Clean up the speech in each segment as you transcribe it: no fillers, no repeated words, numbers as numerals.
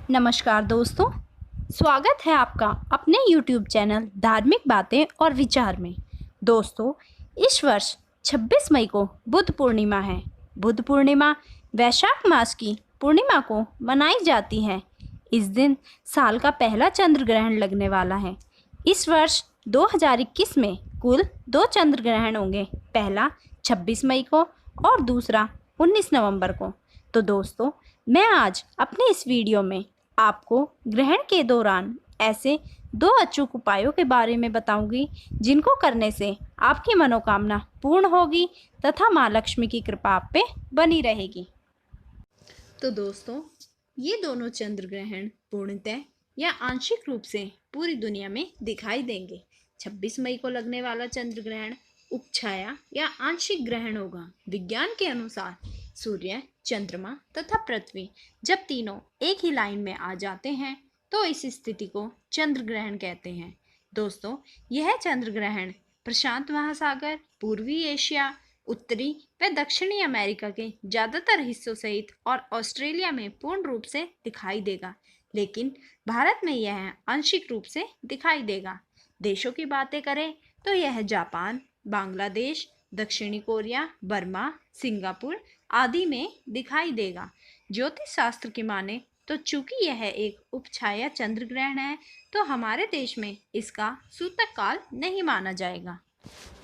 नमस्कार दोस्तों, स्वागत है आपका अपने YouTube चैनल धार्मिक बातें और विचार में। दोस्तों, इस वर्ष 26 मई को बुद्ध पूर्णिमा है। बुद्ध पूर्णिमा वैशाख मास की पूर्णिमा को मनाई जाती है। इस दिन साल का पहला चंद्र ग्रहण लगने वाला है। इस वर्ष 2021 में कुल 2 चंद्र ग्रहण होंगे, पहला 26 मई को और दूसरा 19 नवंबर को। तो दोस्तों, मैं आज अपने इस वीडियो में आपको ग्रहण के दौरान ऐसे 2 अचूक उपायों के बारे में बताऊंगी जिनको करने से आपकी मनोकामना पूर्ण होगी तथा माँ लक्ष्मी की कृपा आप पे बनी रहेगी। तो दोस्तों, ये दोनों चंद्र ग्रहण पूर्णतः या आंशिक रूप से पूरी दुनिया में दिखाई देंगे। 26 मई को लगने वाला चंद्र ग्रहण उपछाया या आंशिक ग्रहण होगा। विज्ञान के अनुसार सूर्य, चंद्रमा तथा पृथ्वी जब तीनों एक ही लाइन में आ जाते हैं तो इस स्थिति को चंद्र ग्रहण कहते हैं। दोस्तों, यह चंद्र ग्रहण प्रशांत महासागर, पूर्वी एशिया, उत्तरी व दक्षिणी अमेरिका के ज़्यादातर हिस्सों सहित और ऑस्ट्रेलिया में पूर्ण रूप से दिखाई देगा, लेकिन भारत में यह आंशिक रूप से दिखाई देगा। देशों की बातें करें तो यह जापान, बांग्लादेश, दक्षिणी कोरिया, बर्मा, सिंगापुर आदि में दिखाई देगा। ज्योतिष शास्त्र की माने तो चूंकि यह एक उपछाया चंद्र ग्रहण है तो हमारे देश में इसका सूतक काल नहीं माना जाएगा।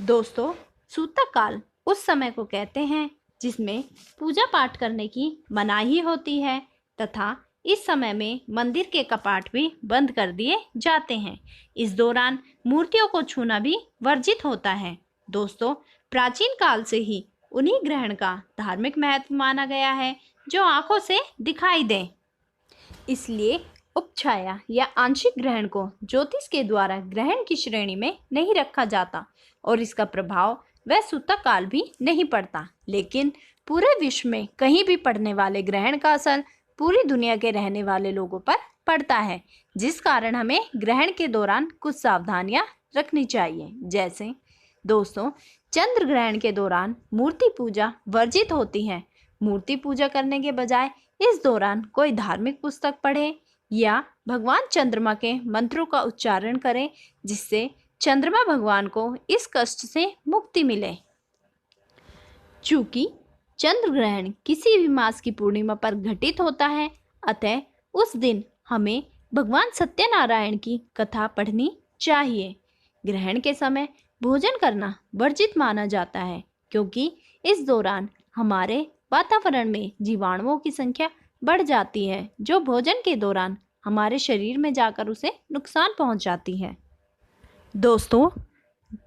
दोस्तों, सूतक काल उस समय को कहते हैं जिसमें पूजा पाठ करने की मनाही होती है तथा इस समय में मंदिर के कपाट भी बंद कर दिए जाते हैं। इस दौरान मूर्तियों को छूना भी वर्जित होता है। दोस्तों, प्राचीन काल से ही उन्हीं ग्रहण का धार्मिक महत्व माना गया है जो आंखों से दिखाई दे। इसलिए उपछाया या आंशिक ग्रहण को ज्योतिष के द्वारा ग्रहण की श्रेणी में नहीं रखा जाता और इसका प्रभाव वह सूतक काल भी नहीं पड़ता। लेकिन पूरे विश्व में कहीं भी पड़ने वाले ग्रहण का असर पूरी दुनिया के रहने वाले लोगों पर पड़ता है, जिस कारण हमें ग्रहण के दौरान कुछ सावधानियां रखनी चाहिए। जैसे दोस्तों, चंद्र ग्रहण के दौरान मूर्ति पूजा वर्जित होती है। मूर्ति पूजा करने के बजाय इस दौरान कोई धार्मिक पुस्तक पढ़ें या भगवान चंद्रमा के मंत्रों का उच्चारण करें, जिससे चंद्रमा भगवान को इस कष्ट से मुक्ति मिले। चूंकि चंद्र ग्रहण किसी भी मास की पूर्णिमा पर घटित होता है, अतः उस दिन हमें भगवान सत्यनारायण की कथा पढ़नी चाहिए। ग्रहण के समय भोजन करना वर्जित माना जाता है, क्योंकि इस दौरान हमारे वातावरण में जीवाणुओं की संख्या बढ़ जाती है, जो भोजन के दौरान हमारे शरीर में जाकर उसे नुकसान पहुंचाती है। दोस्तों,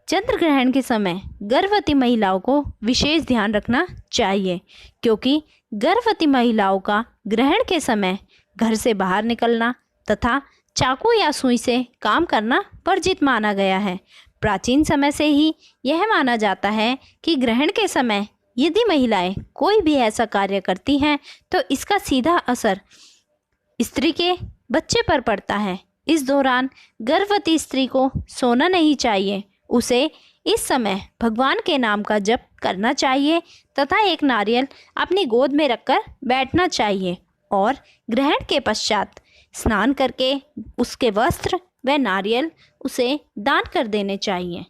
चंद्र ग्रहण के समय गर्भवती महिलाओं को विशेष ध्यान रखना चाहिए, क्योंकि गर्भवती महिलाओं का ग्रहण के समय घर से बाहर निकलना तथा चाकू या सुई से काम करना वर्जित माना गया है। प्राचीन समय से ही यह माना जाता है कि ग्रहण के समय यदि महिलाएं कोई भी ऐसा कार्य करती हैं तो इसका सीधा असर स्त्री के बच्चे पर पड़ता है। इस दौरान गर्भवती स्त्री को सोना नहीं चाहिए, उसे इस समय भगवान के नाम का जप करना चाहिए तथा एक नारियल अपनी गोद में रखकर बैठना चाहिए और ग्रहण के पश्चात स्नान करके उसके वस्त्र व नारियल उसे दान कर देने चाहिए।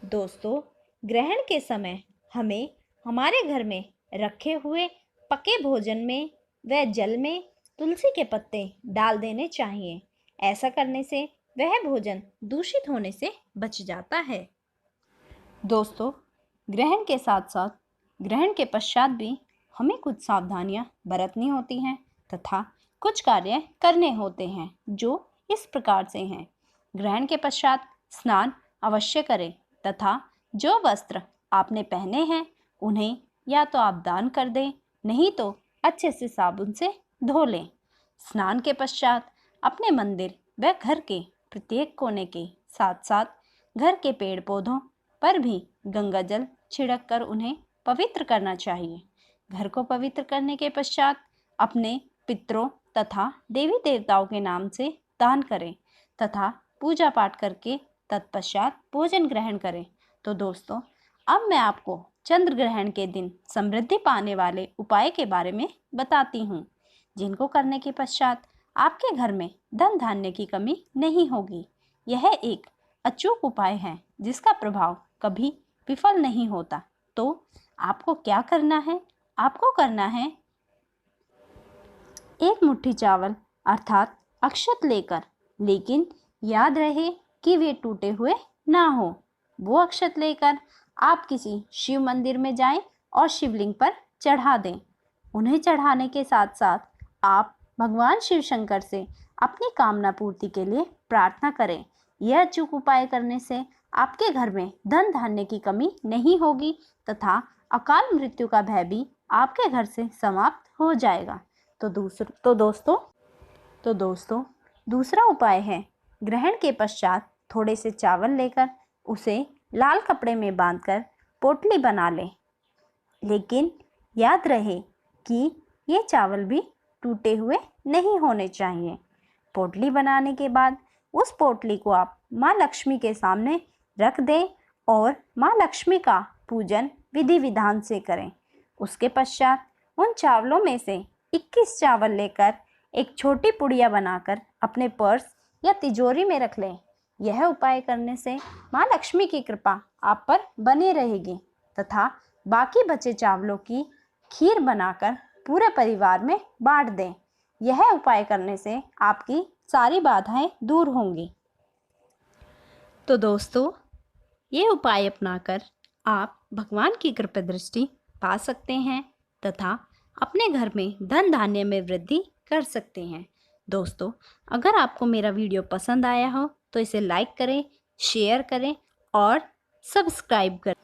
दोस्तों, ग्रहण के समय हमें हमारे घर में रखे हुए पके भोजन में व जल में तुलसी के पत्ते डाल देने चाहिए। ऐसा करने से वह भोजन दूषित होने से बच जाता है। दोस्तों, ग्रहण के साथ साथ ग्रहण के पश्चात भी हमें कुछ सावधानियां बरतनी होती हैं तथा कुछ कार्य करने होते हैं, जो इस प्रकार से हैं। ग्रहण के पश्चात स्नान अवश्य करें तथा जो वस्त्र आपने पहने हैं उन्हें या तो आप दान कर दें, नहीं तो अच्छे से साबुन से धो लें। स्नान के पश्चात अपने मंदिर व घर के प्रत्येक कोने के साथ साथ घर के पेड़ पौधों पर भी गंगा जल छिड़क कर उन्हें पवित्र करना चाहिए। घर को पवित्र करने के पश्चात अपने पितरों तथा देवी देवताओं के नाम से दान करें तथा पूजा पाठ करके तत्पश्चात भोजन ग्रहण करें। तो दोस्तों, अब मैं आपको चंद्र ग्रहण के दिन समृद्धि पाने वाले उपाय के बारे में बताती हूँ। जिनको करने के पश्चात आपके घर में धन धान्य की कमी नहीं होगी। यह एक अचूक उपाय है जिसका प्रभाव कभी विफल नहीं होता। तो आपको क्या करना है? आपको करना है एक मुट्ठी चावल अर्थात अक्षत लेकर, लेकिन याद रहे कि वे टूटे हुए ना हो। वो अक्षत लेकर आप किसी शिव मंदिर में जाएं और शिवलिंग पर चढ़ा दें। उन्हें चढ़ाने के साथ साथ आप भगवान शिव शंकर से अपनी कामना पूर्ति के लिए प्रार्थना करें। यह अचूक उपाय करने से आपके घर में धन धान्य की कमी नहीं होगी तथा अकाल मृत्यु का भय भी आपके घर से समाप्त हो जाएगा। तो दोस्तों दूसरा उपाय है, ग्रहण के पश्चात थोड़े से चावल लेकर उसे लाल कपड़े में बांधकर पोटली बना लें। लेकिन याद रहे कि ये चावल भी टूटे हुए नहीं होने चाहिए। पोटली बनाने के बाद उस पोटली को आप माँ लक्ष्मी के सामने रख दें और माँ लक्ष्मी का पूजन विधि विधान से करें। उसके पश्चात उन चावलों में से 21 चावल लेकर एक छोटी पुड़िया बनाकर अपने पर्स या तिजोरी में रख लें। यह उपाय करने से माँ लक्ष्मी की कृपा आप पर बनी रहेगी तथा बाकी बचे चावलों की खीर बनाकर पूरे परिवार में बांट दें। यह उपाय करने से आपकी सारी बाधाएं दूर होंगी। तो दोस्तों, ये उपाय अपनाकर आप भगवान की कृपा दृष्टि पा सकते हैं तथा अपने घर में धन धान्य में वृद्धि कर सकते हैं। दोस्तों, अगर आपको मेरा वीडियो पसंद आया हो तो इसे लाइक करें, शेयर करें और सब्सक्राइब करें।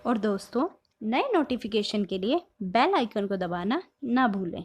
और दोस्तों, नए नोटिफिकेशन के लिए बेल आइकन को दबाना ना भूलें।